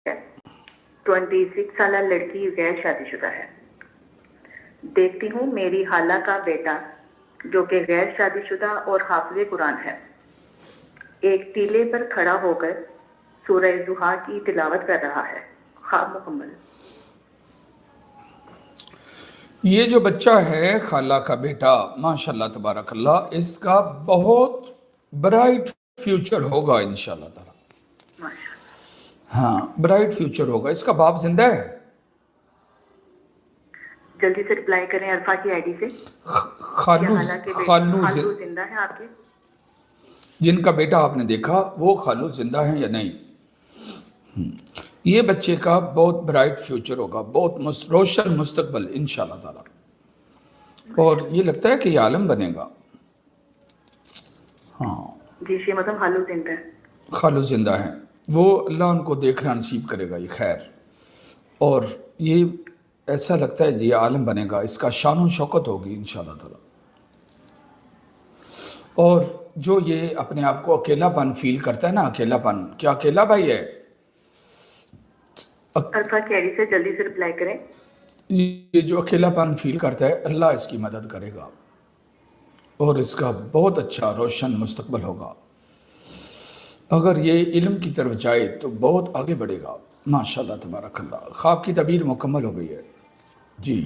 26 سالہ لڑکی غیر شادی شدہ ہے۔ دیکھتی ہوں میری خالہ کا بیٹا جو کہ غیر شادی شدہ اور حافظ قرآن ہے، ایک ٹیلے پر کھڑا ہو کر سورہ ضحیٰ کی تلاوت کر رہا ہے۔ خواب مکمل۔ یہ جو بچہ ہے خالہ کا بیٹا، ماشاءاللہ تبارک اللہ، اس کا بہت برائٹ فیوچر ہوگا انشاءاللہ تعالی۔ ہاں، برائٹ فیوچر ہوگا۔ اس کا باپ زندہ ہے؟ جلدی سے رپلائی کریں عرفہ کی آئی ڈی سے۔ خالو خالو زندہ ہے آپ کے؟ جن کا بیٹا آپ نے دیکھا وہ خالو زندہ ہیں یا نہیں؟ یہ بچے کا بہت برائٹ فیوچر ہوگا، بہت روشن مستقبل انشاءاللہ تعالی، اور یہ لگتا ہے کہ یہ عالم بنے گا۔ ہاں جی شیخ مطلب خالو زندہ ہے۔ خالو زندہ ہیں، وہ اللہ ان کو دیکھنا نصیب کرے گا، یہ خیر، اور یہ ایسا لگتا ہے یہ عالم بنے گا، اس کا شان و شوکت ہوگی انشاءاللہ تعالی۔ اور جو یہ اپنے آپ کو اکیلا پن فیل کرتا ہے نا، اکیلا پن، کیا اکیلا بھائی ہے؟ عرفہ کی آئی ڈی سے جلدی سے رپلائی کریں۔ یہ جو اکیلا پن فیل کرتا ہے، اللہ اس کی مدد کرے گا اور اس کا بہت اچھا روشن مستقبل ہوگا۔ اگر یہ علم کی طرف جائے تو بہت آگے بڑھے گا، ماشاءاللہ تبارک اللہ۔ خواب کی تعبیر مکمل ہو گئی ہے جی۔